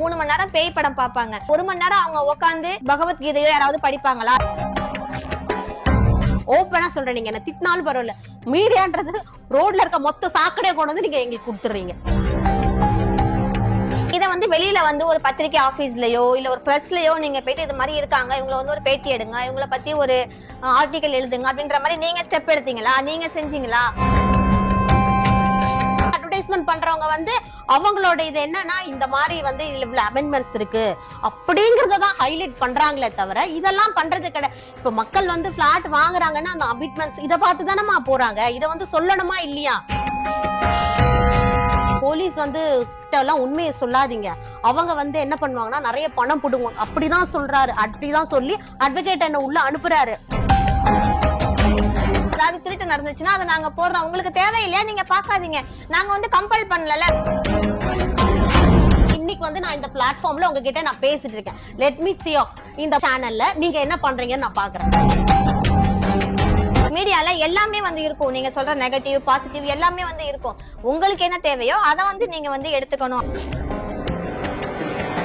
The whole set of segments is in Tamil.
3 மணி நேரம் பேய் படம் பாப்பாங்க. 1 மணி நேரம் அவங்க உட்கார்ந்து பகவத்கீதையோ யாராவது படிப்பாங்களா? ஓப்பனா சொல்றேன், நீங்க என்ன திட்டினாலும் பரவாயில்ல, மீடியான்றது ரோட்ல இருக்க மொத்த சாக்கடையை கொண்டு வந்து நீங்க எங்களுக்கு கொடுத்துறீங்க. இத வந்து வெளியில வந்து ஒரு பத்திரிகை ஆபீஸ்லயோ இல்ல ஒரு பிரஸ்லயோ நீங்க போயிட்டு இது மாதிரி இருக்காங்க, இவங்களை வந்து ஒரு பேட்டி எடுங்க, இவங்களை பத்தி ஒரு ஆர்டிகல் எழுதுங்க அப்படின்ற மாதிரி நீங்க ஸ்டெப் எடுத்தீங்களா? நீங்க செஞ்சீங்களா? அட்வர்டைஸ்மெண்ட் பண்றவங்க வந்து அவங்களோட இது என்னன்னா, இந்த மாதிரி வந்து இதுல அமெண்ட்மெண்ட்ஸ் இருக்கு அப்படிங்கறத தான் ஹைலைட் பண்றாங்களே தவிர இதெல்லாம் பண்றது கிடையாது. இப்ப மக்கள் வந்து பிளாட் வாங்குறாங்கன்னா அந்த அமெண்ட்மெண்ட்ஸ் இதை பார்த்து தானமா போறாங்க. இதை வந்து சொல்லணுமா இல்லையா? போலீஸ் வந்து எல்லாம் உண்மையை சொல்லாதீங்க. அவங்க வந்து என்ன பண்ணுவாங்கன்னா நிறைய பணம் போடுவாங்க. அப்படிதான் சொல்றாரு, அப்படிதான் சொல்லி அட்வொகேட் என்ன உள்ள அனுப்புறாரு. அதாவது திருட்டு நடந்துச்சுன்னா அதை நாங்க போடுறோம், உங்களுக்கு தேவையில்லையா? நீங்க பாக்காதீங்க, நாங்க வந்து கம்பல் பண்ணல. இன்னைக்கு வந்து நான் இந்த பிளாட்ஃபார்ம்ல உங்ககிட்ட நான் பேசிட்டு இருக்கேன். லெட் மீ see இந்த சேனல்ல நீங்க என்ன பண்றீங்கன்னு நான் பாக்குறேன். மீடியால எல்லாமே வந்து இருக்கும், நீங்க சொல்ற நெகட்டிவ் பாசிட்டிவ் எல்லாமே வந்து இருக்கும். உங்களுக்கு என்ன தேவையோ அதை வந்து நீங்க வந்து எடுத்துக்கணும்.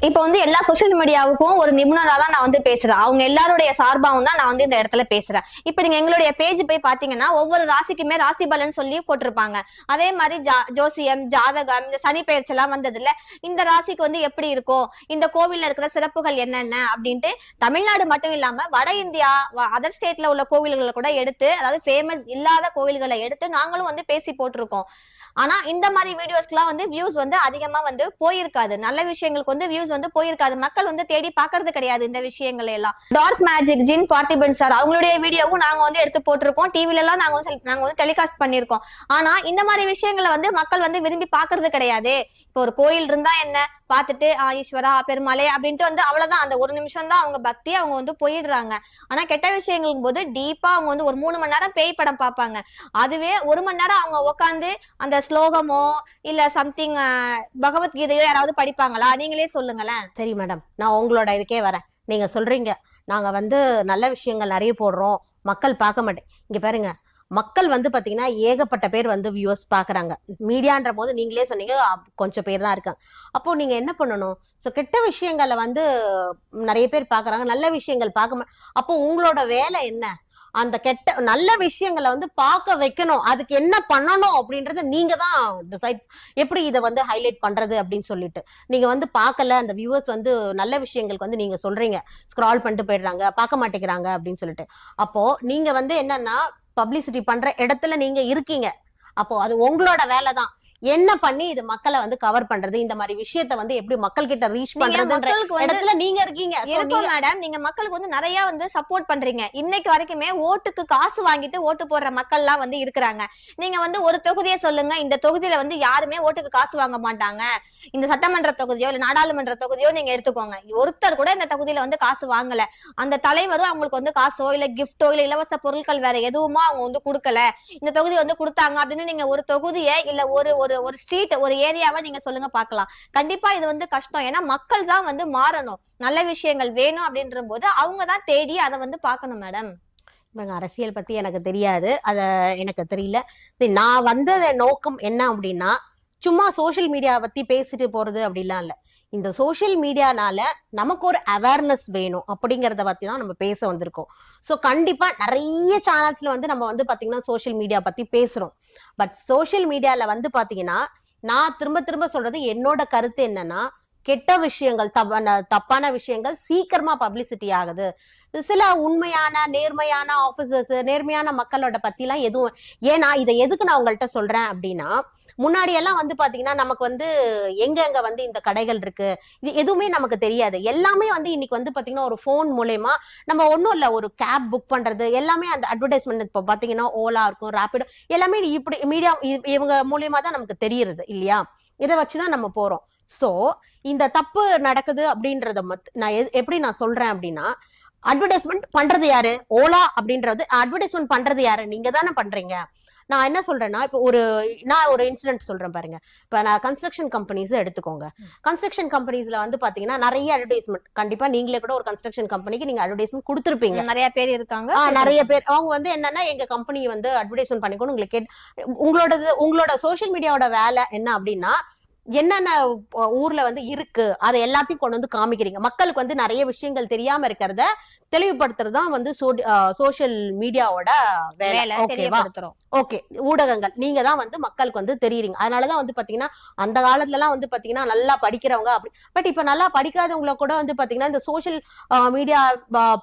இப்ப வந்து எல்லா சோசியல் மீடியாவுக்கும் ஒரு நிபுணரா தான் நான் வந்து பேசுறேன். அவங்க எல்லாருடைய சார்பாவும் தான் நான் வந்து இந்த இடத்துல பேசுறேன். இப்ப நீங்க எங்களுடைய பேஜ் போய் பாத்தீங்கன்னா ஒவ்வொரு ராசிக்குமே ராசி பலன் சொல்லி போட்டிருப்பாங்க. அதே மாதிரி ஜோசியம், ஜாதகம், இந்த சனி பெயர்ச்சி எல்லாம் வந்ததுல இந்த ராசிக்கு வந்து எப்படி இருக்கும், இந்த கோவில்ல இருக்கிற சிறப்புகள் என்னென்ன அப்படின்ட்டு தமிழ்நாடு மட்டும் இல்லாம வட இந்தியா அதர் ஸ்டேட்ல உள்ள கோவில்களை கூட எடுத்து, அதாவது ஃபேமஸ் இல்லாத கோவில்களை எடுத்து நாங்களும் வந்து பேசி போட்டிருக்கோம். ஆனா இந்த மாதிரி வீடியோஸ்க்குலாம் வந்து வியூஸ் வந்து அதிகமா வந்து போயிருக்காது. நல்ல விஷயங்களுக்கு வந்து வியூஸ் வந்து போயிருக்காது. மக்கள் வந்து தேடி பாக்குறது கிடையாது இந்த விஷயங்களை எல்லாம். டார்க் மேஜிக் ஜின் பார்த்திபன் சார் அவங்களுடைய வீடியோவும் நாங்க வந்து எடுத்து போட்டிருக்கோம். டிவில எல்லாம் நாங்க வந்து டெலிகாஸ்ட் பண்ணிருக்கோம். ஆனா இந்த மாதிரி விஷயங்களை வந்து மக்கள் வந்து விரும்பி பாக்குறது கிடையாது. இப்போ ஒரு கோயில் இருந்தா என்ன பாத்துட்டு ஈஸ்வரா பெருமாளே அப்படின்ட்டு வந்து அவ்வளவுதான், அந்த ஒரு நிமிஷம் தான் அவங்க பக்தி, அவங்க வந்து போயிடுறாங்க. ஆனா கெட்ட விஷயங்களுக்கு போது டீப்பா அவங்க வந்து ஒரு 3 மணி நேரம் பேய் படம் பாப்பாங்க. அதுவே 1 மணி நேரம் அவங்க உட்காந்து அந்த ஸ்லோகமோ இல்ல சம்திங் பகவத்கீதையோ யாராவது படிப்பாங்களா? நீங்களே சொல்லுங்களேன். சரி மேடம், நான் உங்களோட இதுக்கே வரேன். நீங்க சொல்றீங்க நாங்க வந்து நல்ல விஷயங்கள் நிறைய போடுறோம், மக்கள் பார்க்க மாட்டேன். இங்க பாருங்க, மக்கள் வந்து பாத்தீங்கன்னா ஏகப்பட்ட பேர் வந்து வியூவர்ஸ் பாக்குறாங்க. மீடியான்ற போது நீங்களே சொன்னீங்க கொஞ்சம் பேர் தான் இருக்காங்க. அப்போ நீங்க என்ன பண்ணணும்? சோ கெட்ட விஷயங்களை வந்து நிறைய பேர் பாக்குறாங்க, நல்ல விஷயங்கள் பார்க்க அப்போ உங்களோட வேலை என்ன? அந்த நல்ல விஷயங்களை வந்து பார்க்க வைக்கணும். அதுக்கு என்ன பண்ணணும் அப்படின்றத நீங்க தான் டிசைட், எப்படி இதை வந்து ஹைலைட் பண்றது அப்படின்னு சொல்லிட்டு. நீங்க வந்து பார்க்கல, அந்த வியூவர்ஸ் வந்து நல்ல விஷயங்களுக்கு வந்து நீங்க சொல்றீங்க ஸ்க்ரால் பண்ணிட்டு போயிடுறாங்க, பார்க்க மாட்டேங்கிறாங்க அப்படின்னு சொல்லிட்டு. அப்போ நீங்க வந்து என்னன்னா பப்ளிசிட்டி பண்ற இடத்துல நீங்க இருக்கீங்க. அப்போ அது உங்களோட வேலை தான். என்ன பண்ணி இது மக்களை வந்து கவர் பண்றது, இந்த மாதிரி விஷயத்த வந்து எப்படி மக்கள் கிட்ட ரீச் பண்றதுன்ற இடத்துல நீங்க இருக்கீங்க. மேடம், நீங்க மக்களுக்கு வந்து நிறைய வந்து சப்போர்ட் பண்றீங்க. இன்னைக்கு வரைக்குமே ஓட்டுக்கு காசு வாங்கிட்டு ஓட்டு போடுற மக்கள் எல்லாம் வந்து இருக்கிறாங்க. நீங்க வந்து ஒரு தொகுதியை சொல்லுங்க, இந்த தொகுதியில வந்து யாருமே ஓட்டுக்கு காசு வாங்க மாட்டாங்க. இந்த சட்டமன்ற தொகுதியோ இல்ல நாடாளுமன்ற தொகுதியோ நீங்க எடுத்துக்கோங்க, ஒருத்தர் கூட இந்த தொகுதியில வந்து காசு வாங்கல. அந்த தலைவரும் அவங்களுக்கு வந்து காசோ இல்ல கிஃப்டோ இல்ல இலவச பொருட்கள் வேற எதுவுமோ அவங்க வந்து கொடுக்கல. இந்த தொகுதி வந்து கொடுத்தாங்க அப்படின்னு நீங்க ஒரு தொகுதியை இல்ல ஒரு ஸ்ட்ரீட் ஒரு ஏரியாவை நீங்க சொல்லுங்க பார்க்கலாம். கண்டிப்பா இது வந்து கஷ்டம். ஏன்னா மக்கள் தான் வந்து மாறணும், நல்ல விஷயங்கள் வேணும் அப்படின்ற போது அவங்க தான் தேடி அதை வந்து பார்க்கணும். மேடம், அரசியல் பத்தி எனக்கு தெரியாது, அத எனக்கு தெரியல. நான் வந்த நோக்கம் என்ன அப்படின்னா, சும்மா சோசியல் மீடியா பத்தி பேசிட்டு போறது அப்படிலாம் இல்ல. இந்த சோசியல் மீடியானால நமக்கு ஒரு அவேர்னஸ் வேணும் அப்படிங்கறத பத்தி தான் நம்ம பேச வந்திருக்கோம். சோ கண்டிப்பா நிறைய சேனல்ஸ்ல வந்து நம்ம வந்து பாத்தீங்கன்னா சோசியல் மீடியா பத்தி பேசுறோம். பட் சோசியல் மீடியால வந்து பாத்தீங்கன்னா நான் திரும்ப திரும்ப சொல்றது, என்னோட கருத்து என்னன்னா, கெட்ட விஷயங்கள் தப்பான விஷயங்கள் சீக்கிரமா பப்ளிசிட்டி ஆகுது. சில உண்மையான நேர்மையான ஆபீசர்ஸ் நேர்மையான மக்களோட பத்தி எல்லாம் எதுவும், ஏன்னா இதை எதுக்கு நான் உங்கள்கிட்ட சொல்றேன் அப்படின்னா, முன்னாடி எல்லாம் வந்து பாத்தீங்கன்னா நமக்கு வந்து எங்க வந்து இந்த கடைகள் இருக்கு இது எதுவுமே நமக்கு தெரியாது. எல்லாமே வந்து இன்னைக்கு வந்து பாத்தீங்கன்னா ஒரு போன் மூலமா நம்ம ஒண்ணும் இல்ல, ஒரு கேப் புக் பண்றது எல்லாமே அந்த அட்வர்டைஸ்மெண்ட். இப்போ பாத்தீங்கன்னா ஓலா இருக்கும், ராபிடோ எல்லாமே இப்படி மீடியா இவங்க மூலியமா தான் நமக்கு தெரியுது இல்லையா? இதை வச்சுதான் நம்ம போறோம். சோ இந்த தப்பு நடக்குது அப்படின்றத நான் எப்படி நான் சொல்றேன் அப்படின்னா, அட்வர்டைஸ்மெண்ட் பண்றது யாரு? ஓலா அப்படின்றது அட்வர்டைஸ்மெண்ட் பண்றது யாரு? நீங்க தானே பண்றீங்க. நான் என்ன சொல்றேன்னா, இப்போ நான் ஒரு இன்சிடென்ட் சொல்றேன் பாருங்க. இப்ப நான் கன்ஸ்ட்ரக்ஷன் கம்பெனிஸ் எடுத்துக்கோங்க. கன்ஸ்ட்ரக்ஷன் கம்பெனிஸ்ல வந்து பாத்தீங்கன்னா நிறைய அட்வர்டைஸ்மெண்ட், கண்டிப்பா நீங்களே கூட ஒரு கன்ஸ்ட்ரக்ஷன் கம்பெனிக்கு நீங்க அட்வர்டைஸ்மெண்ட் கொடுத்துருப்பீங்க. நிறைய பேர் இருக்காங்க. நிறைய பேர் அவங்க வந்து என்னன்னா எங்க கம்பெனி வந்து அட்வர்டைஸ்மெண்ட் பண்ணிக்கணும் உங்களுக்கு உங்களோட சோசியல் மீடியாவோட வேலை என்ன அப்படின்னா, என்னென்ன ஊர்ல வந்து இருக்கு அதை எல்லாத்தையும் கொண்டு வந்து காமிக்கிறீங்க. மக்களுக்கு வந்து நிறைய விஷயங்கள் தெரியாம இருக்கிறத தெளிவுபடுத்துறது தான் வந்து சோசியல் மீடியாவோட வேலை. ஓகேவா? ஓகே, ஊடகங்கள் நீங்க தான் வந்து மக்களுக்கு வந்து தெரியுறீங்க. அதனாலதான் வந்து பாத்தீங்கன்னா அந்த காலத்துல எல்லாம் வந்து பாத்தீங்கன்னா நல்லா படிக்கிறவங்க அப்படி, பட் இப்ப நல்லா படிக்காதவங்கள கூட வந்து பாத்தீங்கன்னா இந்த சோசியல் மீடியா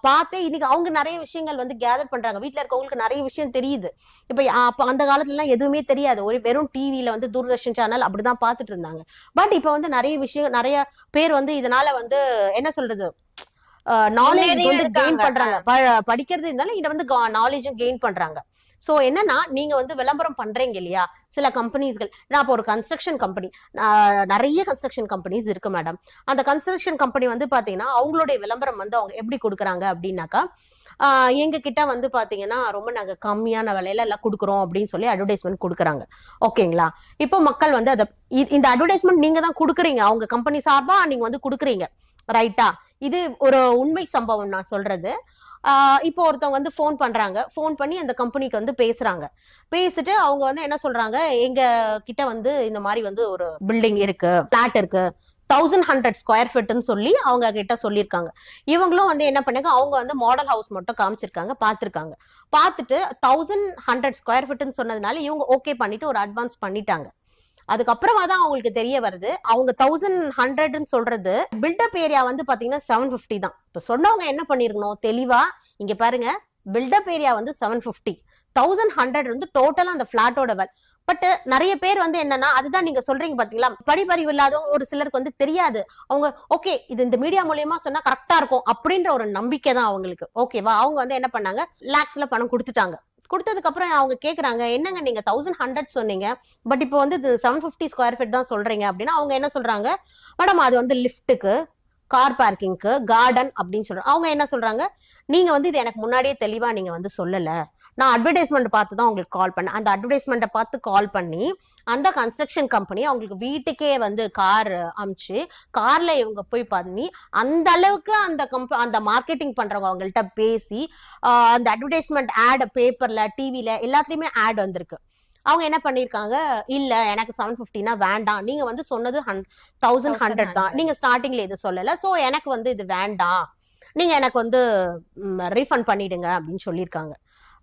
பார்த்து இன்னைக்கு அவங்க நிறைய விஷயங்கள் வந்து கேதர் பண்றாங்க. வீட்டுல இருக்கவங்களுக்கு நிறைய விஷயம் தெரியுது. இப்ப அப்ப அந்த காலத்துல எல்லாம் எதுவுமே தெரியாது. ஒரு வெறும் டிவில வந்து தூர்தர்ஷன் சேனல் அப்படிதான் பாத்துட்டு இருந்தாங்க. பட் இப்ப வந்து நிறைய விஷயம், நிறைய பேர் வந்து இதனால வந்து என்ன சொல்றது, நாலேஜ் வந்து கெயின் பண்றாங்க. படிக்கிறது இருந்தாலும் இதை வந்து நாலேஜும் கெயின் பண்றாங்க. சோ என்னன்னா, நீங்க வந்து விளம்பரம் பண்றீங்க இல்லையா சில கம்பெனிஸ்கள். நான் இப்போ ஒரு கன்ஸ்ட்ரக்ஷன் கம்பெனி, நிறைய கன்ஸ்ட்ரக்ஷன் கம்பெனிஸ் இருக்கு மேடம். அந்த கன்ஸ்ட்ரக்ஷன் கம்பெனி வந்து பாத்தீங்கன்னா அவங்களுடைய விளம்பரம் வந்து அவங்க எப்படி கொடுக்குறாங்க அப்படின்னாக்கா, எங்க கிட்ட வந்து பாத்தீங்கன்னா ரொம்ப நாங்க கம்மியான விலையில எல்லாம் கொடுக்குறோம் அப்படின்னு சொல்லி அட்வர்டைஸ்மெண்ட் கொடுக்குறாங்க. ஓகேங்களா? இப்போ மக்கள் வந்து அதை இந்த அட்வர்டைஸ்மெண்ட் நீங்க தான் கொடுக்குறீங்க, அவங்க கம்பெனி சார்பா நீங்க வந்து கொடுக்குறீங்க, ரைட்டா? இது ஒரு உண்மை சம்பவம் நான் சொல்றது. இப்போ ஒருத்தவங்க வந்து ஃபோன் பண்றாங்க, ஃபோன் பண்ணி அந்த கம்பெனிக்கு வந்து பேசுறாங்க. பேசிட்டு அவங்க வந்து என்ன சொல்றாங்க, எங்க கிட்ட வந்து இந்த மாதிரி வந்து ஒரு பில்டிங் இருக்கு, பிளாட் இருக்கு, 1100 ஸ்கொயர் ஃபீட்னு சொல்லி அவங்க கிட்ட சொல்லியிருக்காங்க. இவங்களும் வந்து என்ன பண்ணாங்க, அவங்க வந்து மாடல் ஹவுஸ் மட்டும் காமிச்சிருக்காங்க, பார்த்துருக்காங்க. பார்த்துட்டு 1100 ஸ்கொயர் ஃபீட்னு சொன்னதுனால இவங்க ஓகே பண்ணிட்டு ஒரு அட்வான்ஸ் பண்ணிட்டாங்க. அதுக்கப்புறமா தான் அவங்களுக்கு தெரிய வருது, அவங்க 1100 சொல்றது பில்டப் ஏரியா வந்து பாத்தீங்கன்னா 750 தான். இப்ப சொன்னவங்க என்ன பண்ணிருக்கணும், தெளிவா இங்க பாருங்க, பில்டப் ஏரியா வந்து 750, 1100 வந்து டோட்டலா அந்த பிளாட்டோட வேல். பட் நிறைய பேர் வந்து என்னன்னா, அதுதான் நீங்க சொல்றீங்க பாத்தீங்களா, படிப்பறிவு இல்லாதவங்க ஒரு சிலருக்கு வந்து தெரியாது. அவங்க ஓகே இது இந்த மீடியா மூலியமா சொன்னா கரெக்டா இருக்கும் அப்படின்ற ஒரு நம்பிக்கை தான் அவங்களுக்கு. ஓகேவா? அவங்க வந்து என்ன பண்ணாங்க, லாக்ஸ்ல பணம் கொடுத்துட்டாங்க. கொடுத்ததுக்கு அப்புறம் அவங்க கேக்குறாங்க, என்னங்க நீங்க 1100 சொன்னீங்க, பட் இப்போ வந்து 750 ஸ்கொயர் ஃபீட் தான் சொல்றீங்க அப்படின்னா, அவங்க என்ன சொல்றாங்க, மேடம் அது வந்து லிஃப்ட்டுக்கு, கார் பார்க்கிங்க்கு, கார்டன் அப்படின்னு சொல்றாங்க. அவங்க என்ன சொல்றாங்க, நீங்க வந்து இது எனக்கு முன்னாடியே தெளிவா நீங்க வந்து சொல்லல, நான் அட்வர்டைஸ்மெண்ட் பார்த்து தான் உங்களுக்கு கால் பண்ணேன். அந்த அட்வர்டைஸ்மெண்ட்டை பார்த்து கால் பண்ணி அந்த கன்ஸ்ட்ரக்ஷன் கம்பெனி அவங்களுக்கு வீட்டுக்கே வந்து கார் அமிச்சு, கார்ல இவங்க போய் பண்ணி அந்த அளவுக்கு அந்த மார்க்கெட்டிங் பண்றவங்க அவங்கள்ட்ட பேசி அந்த அட்வர்டைஸ்மெண்ட் ஆட் பேப்பர்ல, டிவில எல்லாத்துலயுமே ஆட் வந்திருக்கு. அவங்க என்ன பண்ணிருக்காங்க, இல்ல எனக்கு 750னா வேண்டாம், நீங்க வந்து சொன்னது 1100 தான், நீங்க ஸ்டார்டிங்ல இது சொல்லல, சோ எனக்கு வந்து இது வேண்டாம், நீங்க எனக்கு வந்து ரீஃபண்ட் பண்ணிடுங்க அப்படின்னு சொல்லியிருக்காங்க.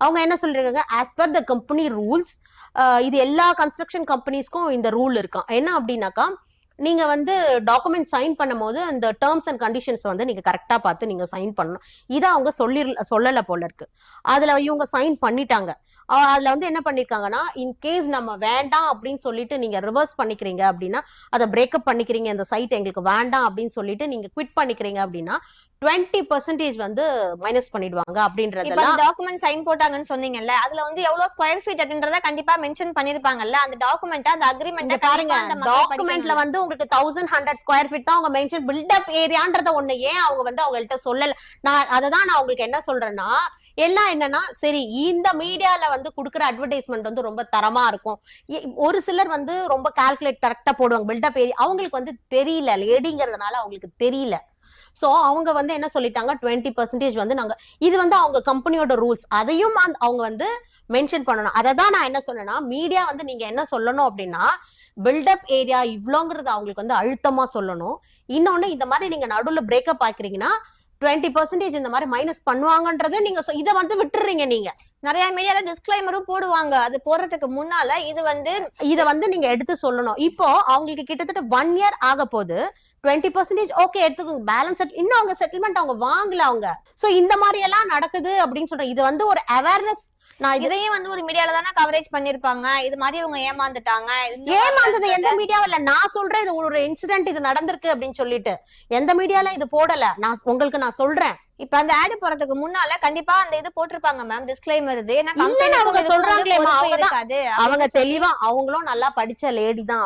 அவங்க என்ன சொல்றாங்க, as per the company rules, இது எல்லா கன்ஸ்ட்ரக்ஷன் கம்பெனிஸ்க்கும் இந்த ரூல் இருக்கும். என்ன அப்படின்னாக்கா, நீங்க வந்து டாக்குமெண்ட் சைன் பண்ணும் போது அந்த டேர்ம்ஸ் அண்ட் கண்டிஷன்ஸ் வந்து நீங்க கரெக்டா பார்த்து நீங்க சைன் பண்ணணும். இதை அவங்க சொல்லல போல இருக்கு. அதுல இவங்க சைன் பண்ணிட்டாங்க. அதுல வந்து என்ன பண்ணிருக்காங்கன்னா, இன்கேஸ் நம்ம வேண்டாம் அப்படின்னு சொல்லிட்டு நீங்க ரிவர்ஸ் பண்ணிக்கிறீங்க அப்படின்னா, அதை பிரேக்கப் பண்ணிக்கிறீங்க, இந்த சைட் எங்களுக்கு வேண்டாம் அப்படின்னு சொல்லிட்டு நீங்க குவிட் பண்ணிக்கிறீங்க அப்படின்னா 20% வந்து மைனஸ் பண்ணிடுவாங்க அப்படின்றதெல்லாம். டாக்குமெண்ட் சைன் போட்டாங்கன்னு சொன்னீங்கல்ல, அதுல வந்து எவ்வளவு ஸ்கொயர் ஃபீட் அப்படின்றத கண்டிப்பா மென்ஷன் பண்ணிருப்பாங்கல்ல, அந்த டாக்குமெண்ட், அந்த அக்ரிமெண்ட் பாருங்க. டாக்குமெண்ட்ல வந்து உங்களுக்கு 1100 ஸ்கொயர் ஃபீட் தான் அவங்க மென்ஷன், பில்டப் ஏரியான்றத ஒண்ணு ஏன் அவங்க வந்து அவங்கள்ட்ட சொல்லல. நான் அததான் நான் உங்களுக்கு என்ன சொல்றேன்னா, எல்லாம் என்னன்னா, சரி இந்த மீடியால வந்து குடுக்குற அட்வர்டைஸ்மெண்ட் வந்து ரொம்ப தரமா இருக்கும், ஒரு சிலர் வந்து ரொம்ப கால்குலேட் கரெக்டா போடுவாங்க, பில்டப் ஏரியா அவங்களுக்கு வந்து தெரியல, லேடிங்கிறதுனால அவங்களுக்கு தெரியல. சோ அவங்க வந்து என்ன சொல்லிட்டாங்க, 20% வந்து நாங்க, இது வந்து அவங்க கம்பெனியோட ரூல்ஸ், அதையும் அவங்க வந்து மென்ஷன் பண்ணணும். அதை தான் நான் என்ன சொன்னேன்னா, மீடியா வந்து நீங்க என்ன சொல்லணும் அப்படின்னா, பில்டப் ஏரியா இவ்வளோங்கிறது அவங்களுக்கு வந்து அழுத்தமா சொல்லணும். இன்னொன்னு, இந்த மாதிரி நீங்க நடுவுல பிரேக்கப் ஆக்குறீங்கன்னா 20% இந்த மாதிரி மைனஸ் பண்ணுவாங்கன்றது நீங்க இதை வந்து விட்டுறீங்க. நீங்க நிறைய மீடியால டிஸ்க்ளைமரும் போடுவாங்க, அது போடுறதுக்கு முன்னால இதை வந்து நீங்க எடுத்து சொல்லணும். இப்போ அவங்களுக்கு கிட்டத்தட்ட 1 இயர் ஆக போகுது, 20% ஓகே எடுத்துக்கோங்க, பேலன்ஸ் இன்னும் அவங்க செட்டில்மெண்ட் அவங்க வாங்கல அவங்க. சோ இந்த மாதிரி எல்லாம் நடக்குது அப்படின்னு சொல்றேன். இது வந்து ஒரு அவேர்னஸ். நான் இதையும் வந்து ஒரு மீடியால தானே கவரேஜ் பண்ணிருப்பாங்க, இது மாதிரி இவங்க ஏமாந்துட்டாங்க. ஏமாந்தது எந்த மீடியாவும் இல்ல, நான் சொல்றேன், இது ஒரு இன்சிடென்ட், இது நடந்திருக்கு அப்படின்னு சொல்லிட்டு எந்த மீடியால இது போடல. நான் உங்களுக்கு நான் சொல்றேன், இப்ப அந்த ஆட் போறதுக்கு முன்னால கண்டிப்பா அந்த இது போட்டிருப்பாங்க மேம், டிஸ்க்ளைமர். இது அவங்க சொல்றாங்களே, அவங்க தெளிவா, அவங்களும் நல்லா படிச்ச லேடி தான்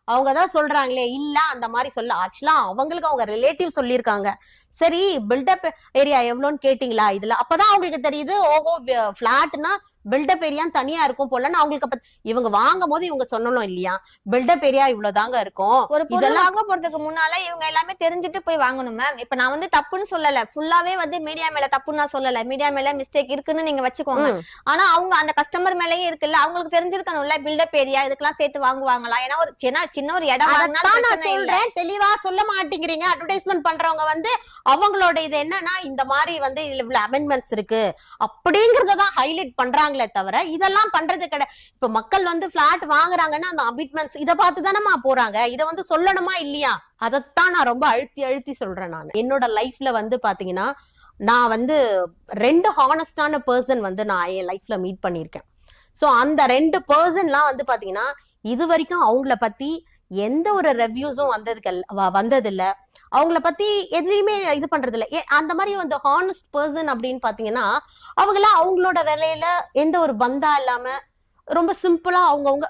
அவங்கதான் சொல்றாங்களே, இல்ல அந்த மாதிரி சொல்ல. ஆக்சுவலா அவங்களுக்கு அவங்க ரிலேட்டிவ் சொல்லியிருக்காங்க, சரி பில்டப் ஏரியா எவ்வளவுன்னு கேட்டீங்களா இதுல, அப்பதான் அவங்களுக்கு தெரியுது, ஓஹோ பிளாட்னா பில்டப் ஏரியா தனியா இருக்கும் போலன்னு அவங்களுக்கு இவங்க வாங்கும் போது இவங்க சொல்லணும் இல்லையா, பில்டப் ஏரியா இவ்வளவுதாங்க இருக்கும். ஒரு பொருள் வாங்க போறதுக்கு முன்னால இவங்க எல்லாமே தெரிஞ்சுட்டு போய் வாங்கணும் மேம். இப்ப நான் வந்து தப்புன்னு சொல்லல, ஃபுல்லாவே வந்து மீடியா மேல தப்புன்னு நான் சொல்லல, மீடியா மேல மிஸ்டேக் இருக்குன்னு நீங்க வச்சுக்கோங்க. ஆனா அவங்க அந்த கஸ்டமர் மேலயும் இருக்குல்ல, அவங்களுக்கு தெரிஞ்சிருக்கணும்ல பில்டப் ஏரியா இதுக்கெல்லாம் சேர்த்து வாங்குவாங்களா. ஏன்னா ஒரு சின்ன ஒரு இடம் சொல்றேன், தெளிவா சொல்ல மாட்டேங்கிறீங்க. அட்வர்டைஸ்மெண்ட் பண்றவங்க வந்து அவங்களோட இது என்னன்னா இந்த மாதிரி வந்து இவ்வளவு அமெண்ட்மெண்ட்ஸ் இருக்கு அப்படிங்கறதான் ஹைலைட் பண்றாங்களே தவிர இதெல்லாம் பண்றது கிடையாது. இப்ப மக்கள் வந்து பிளாட் வாங்குறாங்கன்னா அந்த அமெண்ட்மெண்ட்ஸ் இதை பார்த்து தானமா போறாங்க, இதை வந்து சொல்லணுமா இல்லையா? அதைத்தான் நான் ரொம்ப அழுத்தி சொல்றேன். நான் என்னோட லைஃப்ல வந்து பாத்தீங்கன்னா நான் வந்து 2 ஹானஸ்டான பர்சன் வந்து நான் என் லைஃப்ல மீட் பண்ணிருக்கேன். சோ அந்த 2 பர்சன்லாம் வந்து பாத்தீங்கன்னா இது வரைக்கும் அவங்கள பத்தி எந்த ஒரு ரெவ்யூஸும் வந்தது இல்ல, அவங்கள பத்தி எதுலயுமே இது பண்றது இல்ல. அந்த மாதிரி வந்து ஹானஸ்ட் பர்சன் அப்படின்னு பாத்தீங்கன்னா அவங்கள அவங்களோட வேலையில எந்த ஒரு பந்தா இல்லாம ரொம்ப சிம்பிளா அவங்கவுங்க.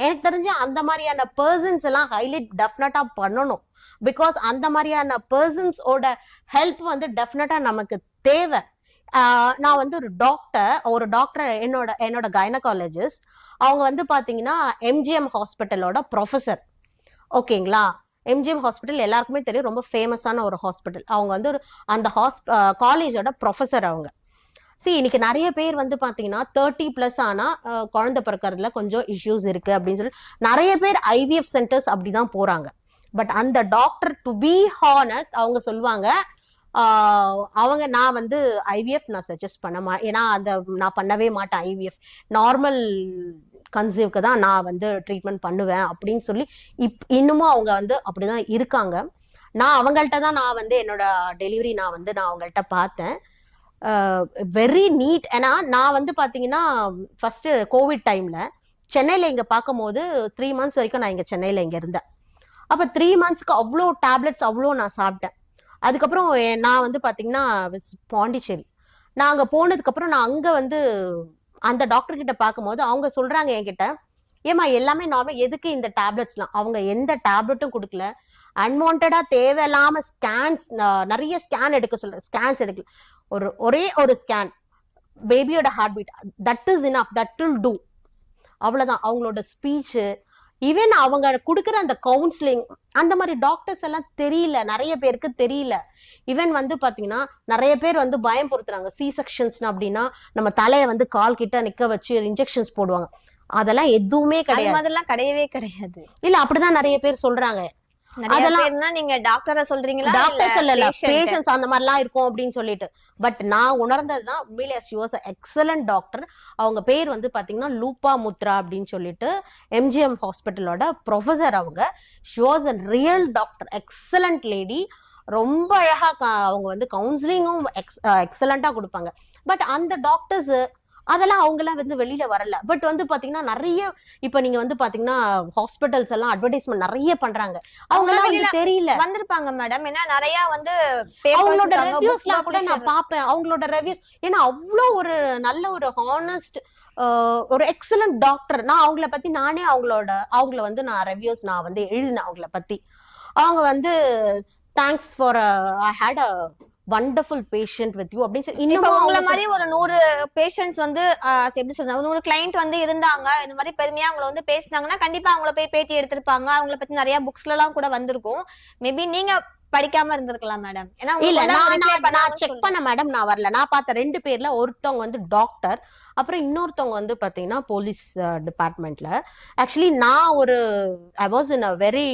எனக்கு தெரிஞ்ச அந்த மாதிரியான பர்சன்ஸ் எல்லாம் ஹைலைட் டெஃபினட்டா பண்ணணும். பிகாஸ் அந்த மாதிரியான பர்சன்ஸோட ஹெல்ப் வந்து டெஃபினட்டா நமக்கு தேவை. நான் வந்து ஒரு டாக்டர் என்னோட கைனகாலஜிஸ்ட். அவங்க வந்து பாத்தீங்கன்னா எம்ஜிஎம் ஹாஸ்பிட்டலோட ப்ரொஃபசர். ஓகேங்களா, எம்ஜிஎம் ஹாஸ்பிட்டல் எல்லாருக்குமே தெரியும், ரொம்ப ஃபேமஸான ஒரு ஹாஸ்பிட்டல். அவங்க வந்து அந்த காலேஜோட ப்ரொஃபசர் அவங்க. இன்னைக்கு நிறைய பேர் வந்து பாத்தீங்கன்னா 30+ ஆனா குழந்தை பிறக்கிறதுல கொஞ்சம் இஷ்யூஸ் இருக்கு அப்படின்னு சொல்லி நிறைய பேர் IVF சென்டர்ஸ் அப்படிதான் போறாங்க. பட் அந்த டாக்டர் டு பி ஹானஸ்ட் அவங்க சொல்லுவாங்க, அவங்க நான் வந்து IVF நான் சஜஸ்ட் பண்ண ஏன்னா நான் பண்ணவே மாட்டேன். IVF நார்மல் கன்சீவ்க்கு தான் நான் வந்து ட்ரீட்மெண்ட் பண்ணுவேன் அப்படின்னு சொல்லி இன்னமும் அவங்க வந்து அப்படிதான் இருக்காங்க. நான் அவங்கள்ட்ட தான் நான் வந்து என்னோட டெலிவரி நான் அவங்கள்ட்ட பார்த்தேன். Very neat. ஏன்னா நான் வந்து பாத்தீங்கன்னா ஃபர்ஸ்ட் கோவிட் டைம்ல சென்னையில இங்க பார்க்கும் போது 3 months வரைக்கும் நான் இங்க சென்னையில இங்க இருந்தேன். அப்ப 3 monthsக்கு அவ்வளோ டேப்லெட்ஸ் அவ்வளோ நான் சாப்பிட்டேன். அதுக்கப்புறம் நான் வந்து பாத்தீங்கன்னா பாண்டிச்சேரி நான் அங்க போனதுக்கு அப்புறம் நான் அங்க வந்து அந்த டாக்டர் கிட்ட பார்க்கும்போது அவங்க சொல்றாங்க என்கிட்ட, ஏமா எல்லாமே நார்மல், எதுக்கு இந்த டேப்லெட்ஸ்லாம்? அவங்க எந்த டேப்லெட்டும் கொடுக்கல. அன்வான்டா தேவையில்லாம ஸ்கேன்ஸ், நிறைய ஸ்கேன் எடுக்க சொல்றேன், ஸ்கேன்ஸ் எடுக்கல. ஒரே ஒரு ஸ்கேன், பேபியோட heartbeat, that is enough, that will do. அவ்வளவுதான். அவங்களோட ஸ்பீச், ஈவன் அவங்க கொடுக்குற அந்த கவுன்சிலிங், அந்த மாதிரி டாக்டர்ஸ் எல்லாம் தெரியல, நிறைய பேருக்கு தெரியல. ஈவன் வந்து பாத்தீங்கன்னா நிறைய பேர் வந்து பயம் பொறுத்துறாங்க. சி செக்ஷன்ஸ் அப்படின்னா நம்ம தலையை வந்து கால் கிட்ட நிக்க வச்சு இன்ஜெக்ஷன்ஸ் போடுவாங்க. அதெல்லாம் எதுவுமே கிடையாது. அதெல்லாம் கிடையவே கிடையாது. இல்ல அப்படிதான் நிறைய பேர் சொல்றாங்க. அதெல்லாம் நீங்க டாக்டரை சொல்றீங்களா? டாக்டர் சொல்லல, பேஷண்ட்ஸ் அந்த மாதிரி எல்லாம் இருக்கும் அப்படின்னு சொல்லிட்டு. பட் நான் உணர்ந்ததுதான் உண்மையிலே she was an excellent doctor. அவங்க பேர் வந்து பாத்தீங்கன்னா லூபா முத்ரா அப்படின்னு சொல்லிட்டு எம்ஜிஎம் ஹாஸ்பிட்டலோட ப்ரொஃபசர். அவங்க she was a real doctor, excellent lady. ரொம்ப அழகா அவங்க வந்து கவுன்சிலிங்கும் எக்ஸலண்டா கொடுப்பாங்க. பட் அந்த டாக்டர்ஸ் அதெல்லாம் அவங்கெல்லாம் வந்து வெளியில வரல. பட் வந்து பாத்தீங்கன்னா நிறைய இப்ப நீங்க வந்து பாத்தீங்கன்னா ஹாஸ்பிட்டல்ஸ் எல்லாம் அட்வர்டைஸ்மெண்ட் நிறைய பண்றாங்க. அவங்க எல்லாம் தெரியல வந்திருப்பாங்க மேடம். ஏன்னா நிறைய வந்து அவங்களோட ரிவ்யூஸ்லாம் கூட நான் பாப்பேன். அவங்களோட ரிவ்யூஸ் ஏன்னா அவ்வளோ ஒரு நல்ல ஒரு ஹானஸ்ட் ஒரு எக்ஸலண்ட் டாக்டர். நான் அவங்கள பத்தி அவங்கள வந்து நான் ரிவ்யூஸ் நான் வந்து எழுதினேன் அவங்கள பத்தி. அவங்க வந்து thanks for I had a wonderful patient with you அப்படின்னு சொல்லி இன்னும் உங்கள மாதிரி ஒரு 100 பேஷண்ட்ஸ் வந்து எப்படி சொல்றாங்க, 100 கிளையண்ட் வந்து இருந்தாங்க, இந்த மாதிரி பெருமையா அவங்கள வந்து பேசினாங்கன்னா கண்டிப்பா அவங்கள போய் பேட்டி எடுத்திருப்பாங்க. அவங்கள பத்தி நிறைய புக்ஸ்ல எல்லாம் கூட வந்திருக்கும். மேபி நீங்க படிக்காம இருந்திருக்கலாம் மேடம். ஏன்னா இல்ல நான் செக் பண்ண மேடம், நான் வரல. நான் பார்த்த 2 பேர்ல ஒருத்தவங்க வந்து டாக்டர், அப்புறம் இன்னொருத்தவங்க வந்து பாத்தீங்கன்னா போலீஸ் டிபார்ட்மெண்ட்ல. ஆக்சுவலி நான் I was in a very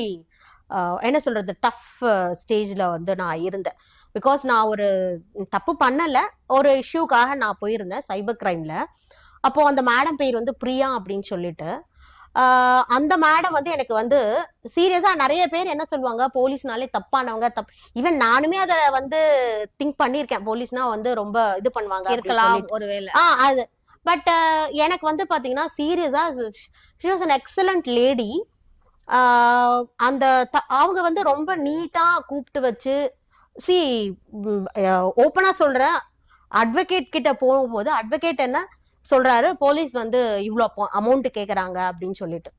என்ன சொல்றது டஃப் ஸ்டேஜ்ல வந்து நான் இருந்தேன். பிகாஸ் நான் ஒரு தப்பு பண்ணல, ஒரு இஷ்யூக்காக நான் போயிருந்தேன் சைபர் கிரைம்ல. அப்போ அந்த மேடம் பேர் வந்து பிரியா அப்படின்னு சொல்லிட்டு அந்த மேடம் வந்து எனக்கு வந்து சீரியஸா நிறைய பேர் என்ன சொல்லுவாங்க, போலீஸ்னாலே தப்பானவங்க ஈவன் நானுமே அதை வந்து திங்க் பண்ணிருக்கேன். போலீஸ்னா வந்து ரொம்ப இது பண்ணுவாங்க இருக்கலாம் ஒருவேளை அது. பட் எனக்கு வந்து பாத்தீங்கன்னா சீரியஸா she was an excellent lady. அந்த அவங்க வந்து ரொம்ப நீட்டா கூப்பிட்டு வச்சு ஓப்பனா சொல்றேன், அட்வொகேட் கிட்ட போகும்போது அட்வொகேட் என்ன சொல்றாரு, போலீஸ் வந்து இவ்வளவு அமௌண்ட் கேக்குறாங்க அப்படின்னு சொல்லிட்டு.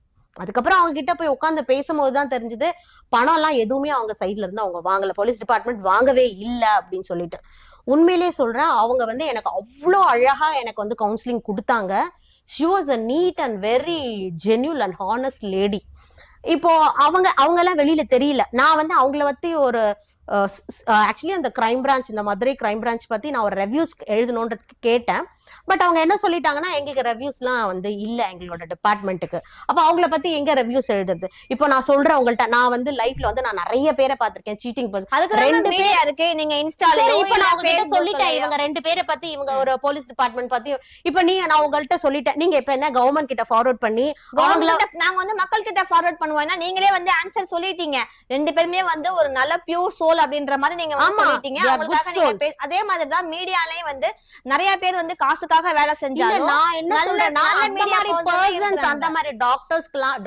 அதுக்கப்புறம் அவங்க கிட்ட போய் உட்காந்து பேசும்போதுதான் தெரிஞ்சது பணம் எல்லாம் எதுவுமே அவங்க சைட்ல இருந்து அவங்க வாங்கல, போலீஸ் டிபார்ட்மெண்ட் வாங்கவே இல்ல அப்படின்னு சொல்லிட்டு. உண்மையிலேயே சொல்றேன், அவங்க வந்து எனக்கு அவ்வளோ அழகா எனக்கு வந்து கவுன்சிலிங் கொடுத்தாங்க. She was a neat and very genuine and honest lady. இப்போ அவங்க எல்லாம் வெளியில தெரியல. நான் வந்து அவங்கள பத்தி ஒரு ஆக்சுவலி அந்த கிரைம் பிரான்ச், இந்த மதுரை கிரைம் பிரான்ச் பத்தி நான் ஒரு ரெவ்யூஸ் எழுதணும்ன்றதுக்கு கேட்டேன். பட் அவங்க என்ன சொல்லிட்டாங்கன்னா, எங்களுக்கு ரெவ்யூஸ்லாம் வந்து இல்ல எங்களோட டிபார்ட்மெண்ட்டுக்கு. அப்ப அவங்கள பத்தி எங்க ரெவ்யூஸ் எழுதுறது? இப்போ நான் சொல்றேன் உங்கள்ட்ட, நான் வந்து லைஃப்ல வந்து நான் நிறைய பேரை பார்த்திருக்கேன் சீட்டிங் பண்ணி. அதுக்கு 2 மீடியா இருக்கு, நீங்க இன்ஸ்டாலயோ இப்ப நான் உங்ககிட்ட Facebook சொல்லிட்டேன், லயோ. இவங்க 2 பேரை பத்தி, இவங்க ஒரு போலீஸ் டிபார்ட்மெண்ட் பத்தி. இப்ப நான் உங்கள்ட்ட சொல்லிட்டேன், நீங்க இப்ப என்ன கவர்மெண்ட் கிட்ட ஃபார்வர்ட் பண்ணி நாங்க வந்து மக்கள் கிட்ட ஃபார்வர்ட் பண்ணுவோம்னா நீங்களே வந்து ஆன்சர் சொல்லிட்டீங்க. 2 பேருமே வந்து ஒரு நல்ல பியூர் சோல் அப்படின்ற மாதிரி நீங்க வந்து சொல்லிட்டீங்க. அவங்களுக்காக நீங்க அதே மாதிரி தான் மீடியாலயும் வந்து நிறைய பேர் வந்து காசுக்காக வேலை செஞ்சாலும் நான் என்ன சொல்றேன்னா, அந்த மாதிரி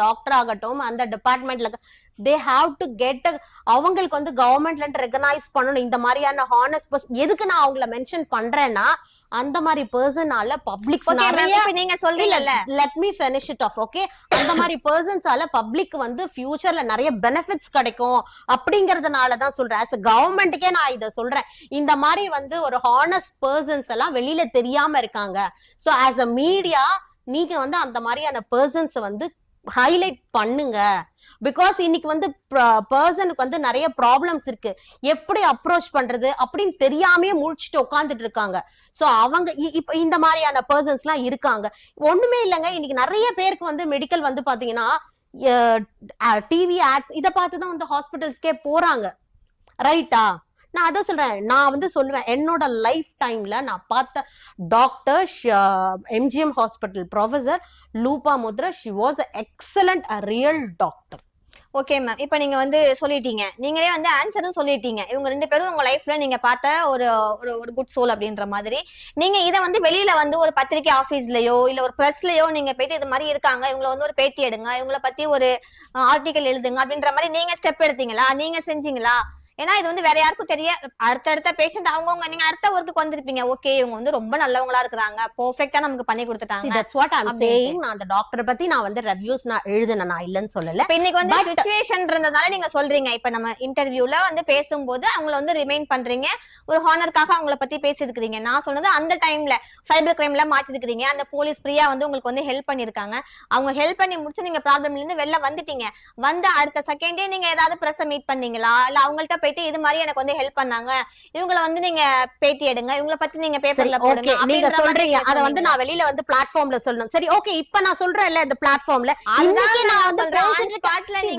டாக்டர் ஆகட்டும், அந்த டிபார்ட்மெண்ட்ல they have to get அவங்களுக்கு வந்து கவர்மெண்ட்ல இருந்து ரெகனைஸ் பண்ணணும் இந்த மாதிரியான ஹானஸ்ட் பர்சன். எதுக்கு நான் அவங்கள மென்ஷன் பண்றேன்னா, அந்த மாதிரி பர்சனால பப்ளிக் நீங்க சொல்றீங்கல்ல, let me finish it off, okay? அந்த மாதிரி பர்சன்ஸால பப்ளிக் வந்து ஃபியூச்சர்ல நிறைய பெனிஃபிட்ஸ் கிடைக்கும் அப்படிங்கறதுனாலதான் சொல்றேன். as a கவர்மெண்ட்டுக்கே நான் இத சொல்றேன். இந்த மாதிரி வந்து ஒரு ஹானஸ்ட் பர்சன்ஸ் எல்லாம் வெளியில தெரியாம இருக்காங்க. சோ as a மீடியா நீங்க வந்து அந்த மாதிரியான பர்சன்ஸ் வந்து ஹைலைட் பண்ணுங்க. பிகாஸ் இன்னைக்கு வந்து பர்சனுக்கு வந்து நிறைய ப்ராப்ளம்ஸ் இருக்கு, எப்படி அப்ரோச் பண்றது அப்படின்னு தெரியாமே முழிச்சுட்டு உட்காந்துட்டு இருக்காங்க. சோ அவங்க இப்ப இந்த மாதிரியான பர்சன்ஸ் எல்லாம் இருக்காங்க. ஒண்ணுமே இல்லைங்க, இன்னைக்கு நிறைய பேருக்கு வந்து மெடிக்கல் வந்து பாத்தீங்கன்னா டிவி ஆட்ஸ் இதை பார்த்துதான் வந்து ஹாஸ்பிட்டல்ஸ்க்கே போறாங்க, ரைட்டா? நான் அதான் சொல்றேன், நான் வந்து சொல்லுவேன், என்னோட லைஃப் டைம்ல நான் பார்த்த doctor MGM hospital professor Lupa Mudra, she was excellent real doctor. Okay ma'am, இப்போ நீங்க வந்து சொல்லிட்டீங்க, நீங்களே வந்து ஆன்சரும் சொல்லிட்டீங்க. இவங்க 2 பேரும் உங்க லைஃப்ல நீங்க பார்த்த ஒரு ஒரு குட் சோல் அப்படின்ற மாதிரி. நீங்க இதை வந்து வெளியில வந்து ஒரு பத்திரிகை ஆபீஸ்லயோ இல்ல ஒரு பிரஸ்லயோ நீங்க போயிட்டு இது மாதிரி இருக்காங்க, இவங்களை வந்து ஒரு பேட்டி எடுங்க, இவங்களை பத்தி ஒரு ஆர்டிகல் எழுதுங்க அப்படின்ற மாதிரி நீங்க ஸ்டெப் எடுத்தீங்களா? நீங்க செஞ்சீங்களா? ஏன்னா இது வந்து வேற யாருக்கும் தெரிய, அடுத்த பேஷண்ட் அவங்கவுங்க, நீங்க அடுத்த ஒர்க்குக்கு வந்திருப்பீங்க, ஓகே இவங்க வந்து ரொம்ப நல்லவங்களா இருக்காங்க, பெர்ஃபெக்ட்டா நமக்கு பண்ணி கொடுத்துட்டாங்க. That's what I'm saying. நான் அந்த டாக்டரை பத்தி நான் வந்து ரிவ்யூஸ் நான் எழுதுனேன், நான் இல்லன்னு சொல்லல. இப்ப இன்னைக்கு வந்து சிச்சுவேஷன் இருந்ததால நீங்க சொல்றீங்க, இப்ப நம்ம இன்டர்வியூல வந்து பேசும்போது அவங்கள வந்து ரிமைண்ட் பண்றீங்க, ஒரு ஹானருக்காக அவங்கள பத்தி பேசிருக்கீங்க. நான் சொன்னது அந்த டைம்ல சைபர் கிரைம்ல மாட்டிருக்கீங்க, அந்த போலீஸ் பிரியா வந்து உங்களுக்கு வந்து ஹெல்ப் பண்ணிருக்காங்க. அவங்க ஹெல்ப் பண்ணி முடிச்சு நீங்க ப்ராப்ளம்ல இருந்து வெளில வந்துட்டீங்க. வந்து அடுத்த செகண்டே நீங்க ஏதாவது பிரஸ் மீட் பண்ணீங்களா? இல்ல அவங்கள்ட்ட போயிட்டு இது மாதிரி எனக்கு வந்து ஹெல்ப் பண்ணாங்க, இவங்கள வந்து நீங்க பேட்டி எடுங்க, இவங்கள பத்தி நீங்க பேப்பர்ல போடுங்க நீங்க சொல்றீங்க. அத வந்து நான் வெளியில வந்து பிளாட்ஃபார்ம்ல சொல்லணும். சரி, ஓகே, இப்ப நான் சொல்றேன்ல இந்த பிளாட்ஃபார்ம்ல, இன்னைக்கு நான் வந்து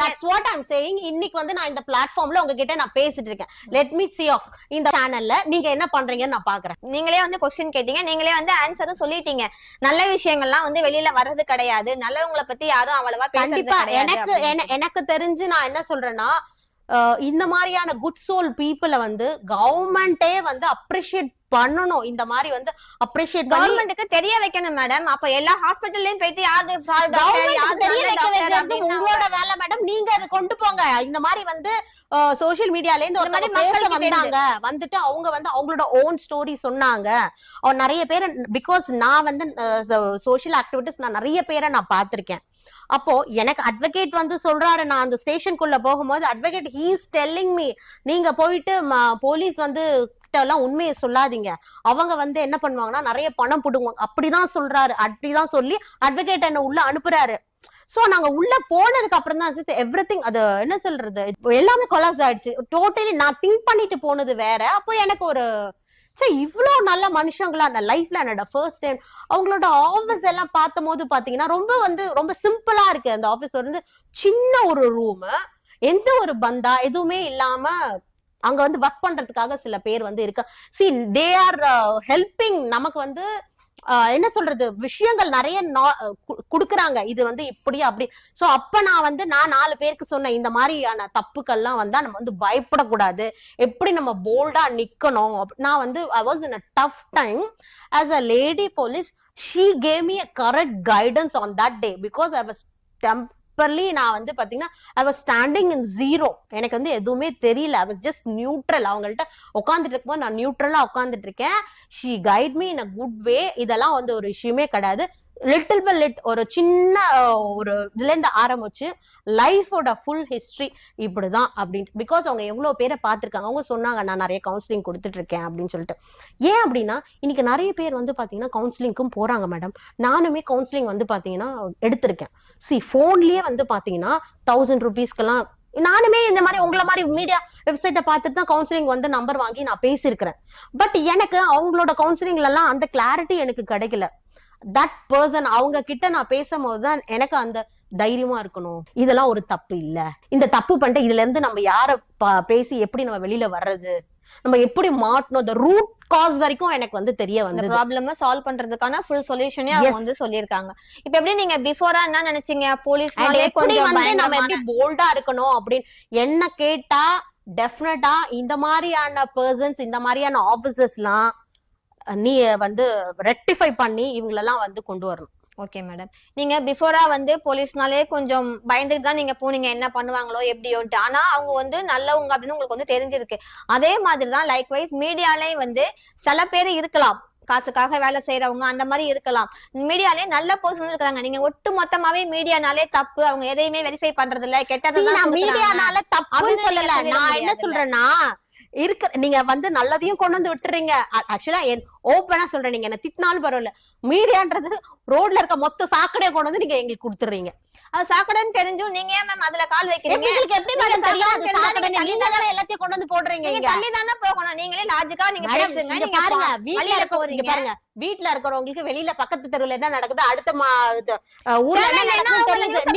that's what I'm saying. இன்னைக்கு வந்து நான் இந்த பிளாட்ஃபார்ம்ல உங்ககிட்ட நான் பேசிட்டு இருக்கேன். லெட் மீ see off இந்த சேனல்ல நீங்க என்ன பண்றீங்கன்னு நான் பாக்குறேன். நீங்களே வந்து क्वेश्चन கேட்டீங்க, நீங்களே வந்து ஆன்சரும் சொல்லிட்டீங்க. நல்ல விஷயங்கள்லாம் வந்து வெளியில வர்றது கிடையாது, நல்லவங்களை பத்தி யாரும் அவ்வளவா பேசுறது கிடையாது. எனக்கு தெரிஞ்சு நான் என்ன சொல்றேன்னா, இந்த மாதிரியான குட் சோல் பீப்புளை வந்து கவர்மெண்டே வந்து அப்ரிஷியேட் பண்ணணும். இந்த மாதிரி வந்து அப்ரிஷியேட் கவர்மெண்ட்டுக்கு தெரிய வைக்கணும் மேடம். அப்ப எல்லா ஹாஸ்பிட்டல்லயும் போயிட்டு யாரு தெரிய வைக்க வேண்டியது உங்களோட வேலை மேடம். நீங்க அதை கொண்டு போங்க. இந்த மாதிரி வந்து சோசியல் மீடியால இருந்து ஒரு மக்கள் வந்தாங்க, வந்துட்டு அவங்க வந்து அவங்களோட ஓன் ஸ்டோரி சொன்னாங்க. நிறைய பேர், பிகாஸ் நான் வந்து சோசியல் ஆக்டிவிட்டிஸ் நான் நிறைய பேரை நான் பார்த்திருக்கேன். அப்போ எனக்கு அட்வொகேட் வந்து சொல்றாரு, நான் அந்த ஸ்டேஷனுக்குள்ள போகும்போது advocate he is telling me, நீங்க போயிட்டு போலீஸ் வந்து எல்லாம் உண்மையை சொல்லாதீங்க, அவங்க வந்து என்ன பண்ணுவாங்கன்னா நிறைய பணம் போடுவாங்க, அப்படிதான் சொல்றாரு. அப்படிதான் சொல்லி அட்வொகேட் என்ன உள்ள அனுப்புறாரு. சோ நாங்க உள்ள போனதுக்கு அப்புறம் தான் எவ்ரிதிங், அது என்ன சொல்றது, எல்லாமே கொலாப்ஸ் ஆயிடுச்சு டோட்டலி. நான் திங்க் பண்ணிட்டு போனது வேற. அப்போ எனக்கு ஒரு இவ்வளவு நல்ல மனுஷங்களா நான் லைஃப்ல என்னோட ஃபர்ஸ்ட் டைம் அவங்களோட ஆபீஸ் எல்லாம் பார்த்தும் போது பாத்தீங்கன்னா ரொம்ப சிம்பிளா இருக்கு. அந்த ஆபீஸ் வந்து சின்ன ஒரு ரூம், எந்த ஒரு பந்தா எதுவுமே இல்லாம அங்க வந்து ஒர்க் பண்றதுக்காக சில பேர் வந்து இருக்கு. see they are helping நமக்கு வந்து என்ன சொல்றது, விஷயங்கள் நிறைய குடுக்குறாங்க, இது வந்து இப்படி அப்படி. சோ அப்ப நான் 4 பேருக்கு சொன்னேன், இந்த மாதிரியான தப்புக்கள்லாம் வந்தா நம்ம வந்து பயப்படக்கூடாது, எப்படி நம்ம போல்டா நிக்கணும். நான் வந்து I was in a tough time as a lady police. She gave me a correct guidance on that day because I was நான் வந்து பாத்தீங்கன்னா I was standing in zero. எனக்கு வந்து எதுவுமே தெரியல. I was just neutral. அவங்கள்ட்ட உட்காந்துட்டு இருக்கும்போது நான் நியூட்ரலா உட்காந்துட்டு இருக்கேன். she guide me in a good way. இதெல்லாம் வந்து ஒரு விஷயமே கிடையாது. லிட்டில் பை லிட் ஒரு சின்ன ஒரு இதுல இருந்து ஆரம்பிச்சு லைஃபோட ஃபுல் ஹிஸ்டரி இப்படிதான் அப்படின்ட்டு. பிகாஸ் அவங்க எவ்வளவு பேரை பார்த்திருக்காங்க. அவங்க சொன்னாங்க நான் நிறைய கவுன்சிலிங் கொடுத்துட்டு இருக்கேன் அப்படின்னு சொல்லிட்டு. ஏன் அப்படின்னா இன்னைக்கு நிறைய பேர் வந்து பாத்தீங்கன்னா கவுன்சிலிங்க்கும் போறாங்க மேடம். நானுமே கவுன்சிலிங் வந்து பாத்தீங்கன்னா எடுத்திருக்கேன். போன்லயே வந்து பாத்தீங்கன்னா 1000 rupeesக்கெல்லாம் நானுமே இந்த மாதிரி உங்களை மாதிரி மீடியா வெப்சைட்டை பார்த்துட்டு தான் கவுன்சிலிங் வந்து நம்பர் வாங்கி நான் பேசியிருக்கிறேன். பட் எனக்கு அவங்களோட கவுன்சிலிங்ல எல்லாம் அந்த கிளாரிட்டி எனக்கு கிடைக்கல. தட் பர்சன் அவங்க கிட்ட நான் பேசும்போதுதான் எனக்கு அந்த தைரியமா இருக்கணும், இதெல்லாம் ஒரு தப்பு இல்ல, இந்த தப்பு பண்ணிட்டு இதுல இருந்து நம்ம யார பேசி எப்படி நம்ம வெளியில வர்றது, நம்ம எப்படி மாட்டணும், the ரூட் காஸ் வரைக்கும் எனக்கு வந்து தெரிய வந்து ப்ராப்ளம் சால்வ் பண்றதுக்கான ஃபுல் சொல்யூஷனே அவங்க வந்து சொல்லிருக்காங்க. இப்ப எப்படி நீங்க பிஃபோரா என்ன நினைச்சீங்க, போலீஸ்னாலே கொஞ்சம் நம்ம எப்படி போல்டா இருக்கணும் அப்படின்னு என்ன கேட்டா டெஃபினட்டா இந்த மாதிரியான பர்சன்ஸ் இந்த மாதிரியான ஆபீசர்ஸ்லாம் நீ வந்து ரெக்டிஃபை பண்ணி இவங்களெல்லாம் வந்து கொண்டு வரணும். ஓகே மேடம், நீங்க பிஃபோரா வந்து போலீஸ்னாலே கொஞ்சம் பயந்துட்டு தான் நீங்க போனீங்க, என்ன பண்ணுவாங்களோ எப்படியோட்டு. ஆனா அவங்க வந்து நல்லவங்க அப்படின்னு உங்களுக்கு வந்து தெரிஞ்சிருக்கு. அதே மாதிரிதான் லைக்வைஸ் மீடியாலே வந்து சில பேர் இருக்கலாம், காசுக்காக வேலை செய்யறவங்க அந்த மாதிரி இருக்கலாம். மீடியாலே நல்ல பர்சன் இருக்காங்க. நீங்க ஒட்டு மொத்தமாவே மீடியானாலே தப்பு, அவங்க எதையுமே வெரிஃபை பண்றது இல்ல, கெட்டதெல்லாம் மீடியானால தப்புன்னு சொல்லல. நான் என்ன சொல்றேன்னா நீங்க வந்து நல்லதையும் கொண்டு வந்து விட்டுறீங்க. ஆக்சுவலா ஓப்பனா சொல்றேன், நீங்க என்ன திட்டினாலும் பரவாயில்ல, மீடியான்றது ரோட்ல இருக்க மொத்த சாக்கடையை கொண்டு வந்து நீங்க எங்களுக்கு கொடுத்துறீங்க. அது சாக்கடைன்னு தெரிஞ்சும் நீங்க ஏன் மேம் அதுல கால் வைக்கிறீங்க? எப்படி மேடம் தெரியும்? நீங்க தான எல்லாத்தையும் கொண்டு வந்து போடுறீங்க. நீங்க தள்ளி தானே போகணும், நீங்களே லாஜிக்கா நீங்க பேசுங்க. நீங்க பாருங்க, வீட்ல இருக்கவங்க பாருங்க, வீட்ல இருக்கிறவங்களுக்கு வெளியில பக்கத்து தெருவுல என்ன நடக்குது, அடுத்த ஊர்ல என்ன நடக்குது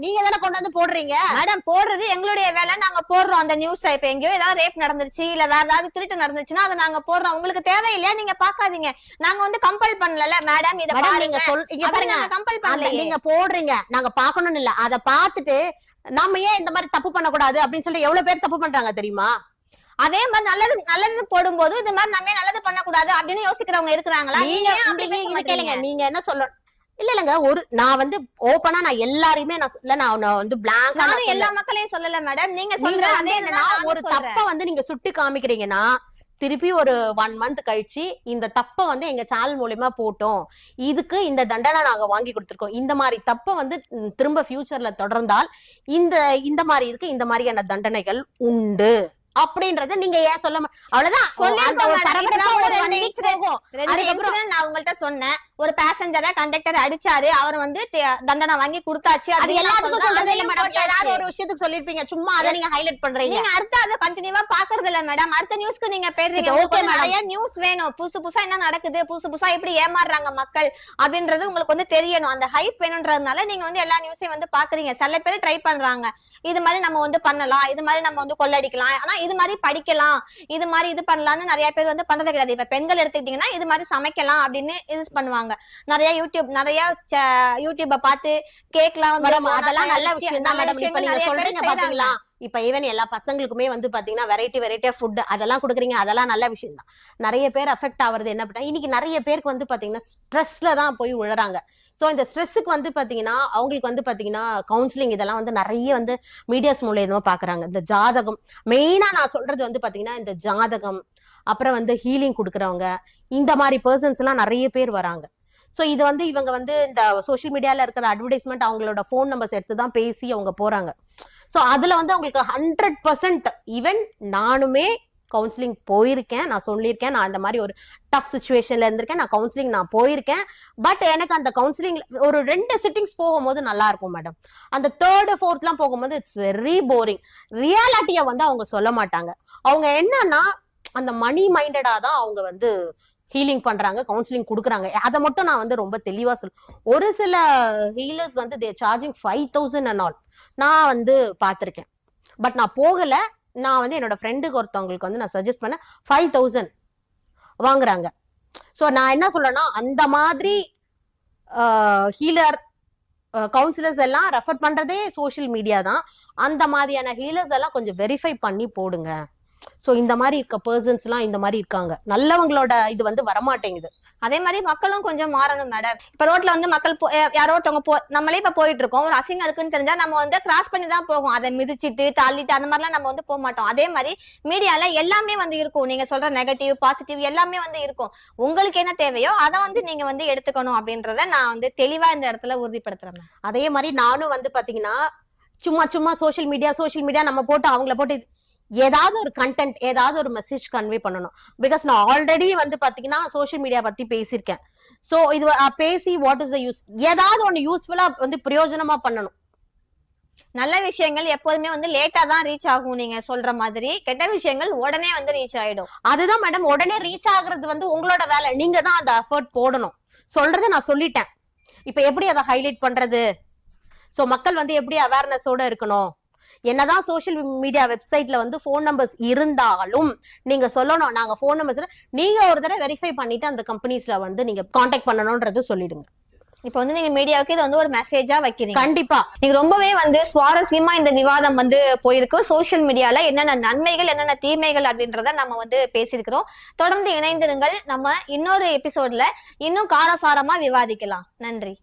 நீங்க தானே கொண்டு வந்து போடுறீங்க. மேடம் போடுறது எங்களுடைய வேலை, நாங்க போடுறோம் அந்த நியூஸ். இப்ப எங்கேயோ ஏதாவது ரேப் நடந்துருச்சு இல்ல வேற ஏதாவது திருட்டு நடந்துச்சுன்னா அதை நாங்க போடுறோம். உங்களுக்கு தேவையில்லையா நீங்க பாக்காதீங்க. நாங்க வந்து கம்பல் பண்ணல மேடம், இத பாருங்க கம்பல் பண்ணல, நீங்க போடுறீங்க, நாங்க பாக்கணும்னு இல்ல, அத பாத்துட்டு நம்ம ஏன் இந்த மாதிரி தப்பு பண்ணக்கூடாது அப்படின்னு சொல்லி எவ்வளவு பேர் தப்பு பண்றாங்க தெரியுமா? அதே மாதிரி நல்லது போடும்போது இந்த மாதிரி நம்ம நல்லது பண்ணக்கூடாது அப்படின்னு யோசிக்கிறவங்க இருக்கிறாங்களா? நீங்க என்ன சொல்ல இல்லங்க, நான் வந்து ஓபனா நான் எல்லாரையுமே நான் வந்து பிளாங்கா எல்லா மக்களையும் சொல்லல மேடம். நீங்க சொல்ற ஒரு தப்ப வந்து நீங்க சுட்டி காமிக்கிறீங்கன்னா திருப்பி ஒரு 1 month கழிச்சு இந்த தப்ப வந்து எங்க சேனல் மூலியமா போட்டோம், இதுக்கு இந்த தண்டனை நாங்க வாங்கி கொடுத்திருக்கோம், இந்த மாதிரி தப்ப வந்து திரும்ப ஃபியூச்சர்ல தொடர்ந்தால் இந்த மாதிரி இருக்கு, இந்த மாதிரியான தண்டனைகள் உண்டு அப்படின்றத நீங்க ஏன் சொல்ல அவ்வளவுதான். நான் உங்கள்ட்ட சொன்னேன், ஒரு பேசஞ்சரை கண்டக்டர் அடிச்சாரு, அவர் வந்து தண்டனை வாங்கி கொடுத்தாச்சு. அது எல்லாத்துக்கும் சொல்றது இல்ல மேடம், ஏதாவது ஒரு விஷயத்துக்கு சொல்லிருப்பீங்க, சும்மா அதை நீங்க ஹைலைட் பண்றீங்க. நீங்க அடுத்த அதை கண்டினியூவா பாக்குறது இல்ல மேடம். அடுத்த நியூஸ்க்கு நீங்க போயிடுறீங்க. நிறைய நியூஸ் வேணும், புதுசா என்ன நடக்குது, புதுசா எப்படி ஏமாறுறாங்க மக்கள் அப்படின்றது உங்களுக்கு வந்து தெரியணும். அந்த ஹைப் வேணும்ன்றதுனால நீங்க வந்து எல்லா நியூஸையும் வந்து பாக்குறீங்க. சில பேர் ட்ரை பண்றாங்க, இது மாதிரி நம்ம வந்து பண்ணலாம், இது மாதிரி நம்ம வந்து கொள்ளடிக்கலாம், ஆனா இது மாதிரி படிக்கலாம், இது மாதிரி இது பண்ணலாம்னு நிறைய பேர் வந்து பண்றது கிடையாது. இப்ப பெண்கள் எடுத்துக்கிட்டீங்கன்னா இது மாதிரி சமைக்கலாம் அப்படின்னு இது பண்ணுவாங்க. நிறைய யூடியூப பார்த்து கேக்லாம் அதெல்லாம் நல்ல விஷயம் தான் மேடம். இப்ப நீங்க சொல்றீங்க பாத்தீங்களா, இப்ப ஈவன் எல்லா பசங்களுக்குமே வந்து பாத்தீங்கன்னா வெரைட்டியா ஃபுட் அதெல்லாம் கொடுக்குறீங்க, அதெல்லாம் நல்ல விஷயம் தான். நிறைய பேர் அஃபெக்ட் ஆகுறது என்ன பண்ணா, இன்னைக்கு நிறைய பேருக்கு வந்து பாத்தீங்கன்னா ஸ்ட்ரெஸ்ல தான் போய் விழுறாங்க. சோ இந்த ஸ்ட்ரெஸ்ஸுக்கு வந்து பாத்தீங்கன்னா அவங்களுக்கு வந்து பாத்தீங்கன்னா கவுன்சிலிங் இதெல்லாம் வந்து நிறைய வந்து மீடியாஸ் மூலியமா பாக்குறாங்க. இந்த ஜாதகம் மெயினா நான் சொல்றது வந்து பாத்தீங்கன்னா இந்த ஜாதகம், அப்புறம் வந்து ஹீலிங் கொடுக்குறவங்க, இந்த மாதிரி பர்சன்ஸ் எல்லாம் நிறைய பேர் வராங்க. சோ இது வந்து இவங்க வந்து இந்த சோசியல் மீடியால இருக்கிற அட்வர்டைஸ்மெண்ட் அவங்களோட போன் நம்பர்ஸ் எடுத்துதான் பேசி அவங்க போறாங்க. சோ அதுல வந்து அவங்களுக்கு 100% ஈவன் நானுமே கவுன்சிலிங் போயிருக்கேன், நான் சொல்லியிருக்கேன், நான் அந்த மாதிரி ஒரு டஃப் சுச்சுவேஷன்ல இருந்திருக்கேன், நான் கவுன்சிலிங் நான் போயிருக்கேன். பட் எனக்கு அந்த கவுன்சிலிங் ஒரு 2 சிட்டிங்ஸ் போகும்போது நல்லா இருக்கும் மேடம். அந்த 3rd 4th எல்லாம் போகும்போது இட்ஸ் வெரி போரிங். ரியாலிட்டியா வந்து அவங்க சொல்ல மாட்டாங்க. அவங்க என்னன்னா அந்த மணி மைண்டடா தான் அவங்க வந்து ஹீலிங் பண்றாங்க, கவுன்சிலிங் கொடுக்குறாங்க. அதை மட்டும் நான் வந்து ரொம்ப தெளிவா சொல்லுவேன். ஒரு சில ஹீலர்ஸ் வந்து தே சார்ஜிங் 5000 and all நான் வந்து பாத்திருக்கேன். பட் நான் போகல. நான் வந்து என்னோட ஃப்ரெண்டுக்கு ஒருத்தவங்களுக்கு வந்து நான் சஜஸ்ட் பண்ண 5000 வாங்குறாங்க. சோ நான் என்ன சொல்றேன்னா அந்த மாதிரி ஹீலர் கவுன்சிலர்ஸ் எல்லாம் ரெஃபர் பண்றதே சோசியல் மீடியா தான். அந்த மாதிரியான ஹீலர்ஸ் எல்லாம் கொஞ்சம் வெரிஃபை பண்ணி போடுங்க. சோ இந்த மாதிரி இருக்க பர்சன்ஸ் எல்லாம் இந்த மாதிரி இருக்காங்க, நல்லவங்களோட இது வந்து வரமாட்டேங்குது. அதே மாதிரி மக்களும் கொஞ்சம் மாறணும் மேடம். இப்ப ரோட்ல வந்து மக்கள் யாரோ ஒருத்தவங்க நம்மளே இப்ப போயிட்டு இருக்கோம், ஒரு அசிங்கம் இருக்குன்னு தெரிஞ்சா நம்ம வந்து கிராஸ் பண்ணி தான் போகும். அதை மிதிச்சிட்டு தள்ளிட்டு அந்த மாதிரிலாம் நம்ம வந்து போக மாட்டோம். அதே மாதிரி மீடியால எல்லாமே வந்து இருக்கும். நீங்க சொல்ற நெகட்டிவ் பாசிட்டிவ் எல்லாமே வந்து இருக்கும். உங்களுக்கு என்ன தேவையோ அதை வந்து நீங்க வந்து எடுத்துக்கணும் அப்படின்றத நான் வந்து தெளிவா இந்த இடத்துல உறுதிப்படுத்துறேன். அதே மாதிரி நானும் வந்து பாத்தீங்கன்னா சும்மா சோஷியல் மீடியா நம்ம போட்டு அவங்கள போட்டு ஏதாவது ஒரு கண்டென்ட் ஏதாவது ஒரு மெசேஜ் கன்வே பண்ணணும். பிகாஸ் நான் ஆல்ரெடி வந்து பாத்தீங்கன்னா சோஷியல் மீடியா பத்தி பேசியிருக்கேன். சோ இது பேசி வாட் இஸ் த யூஸ், ஏதாவது ஒண்ணு யூஸ்ஃபுல்லா வந்து பிரயோஜனமா பண்ணணும். நல்ல விஷயங்கள் எப்போதுமே வந்து லேட்டா தான் ரீச் ஆகும் நீங்க சொல்ற மாதிரி, கெட்ட விஷயங்கள் உடனே வந்து ரீச் ஆயிடும். அதுதான் மேடம், உடனே ரீச் ஆகுறது வந்து உங்களோட வேலை, நீங்க தான் அந்த எஃபர்ட் போடணும். சொல்றதை நான் சொல்லிட்டேன், இப்ப எப்படி அதை ஹைலைட் பண்றது, சோ மக்கள் வந்து எப்படி அவேர்னஸோட இருக்கணும். என்னதான் சோஷியல் மீடியா வெப்சைட்ல வந்து போன் நம்பர்ஸ் இருந்தாலும் நீங்க சொல்லணும், நாங்க போன் நம்பர்ஸ் நீங்க ஒரு தடவை வெரிஃபை பண்ணிட்டு அந்த கம்பெனிஸ்ல வந்து நீங்க கான்டாக்ட் பண்ணணும்ன்றது சொல்லிடுங்க. இப்ப வந்து நீங்க மீடியாவுக்கு இது வந்து ஒரு மெசேஜா வைக்கிறீங்க. கண்டிப்பா நீங்க ரொம்பவே வந்து சுவாரஸ்யமா இந்த விவாதம் வந்து போயிருக்கு. சோசியல் மீடியால என்னென்ன நன்மைகள் என்னென்ன தீமைகள் அப்படின்றத நம்ம வந்து பேசியிருக்கிறோம். தொடர்ந்து இணைந்திருங்கள். நம்ம இன்னொரு எபிசோட்ல இன்னும் காரசாரமா விவாதிக்கலாம். நன்றி.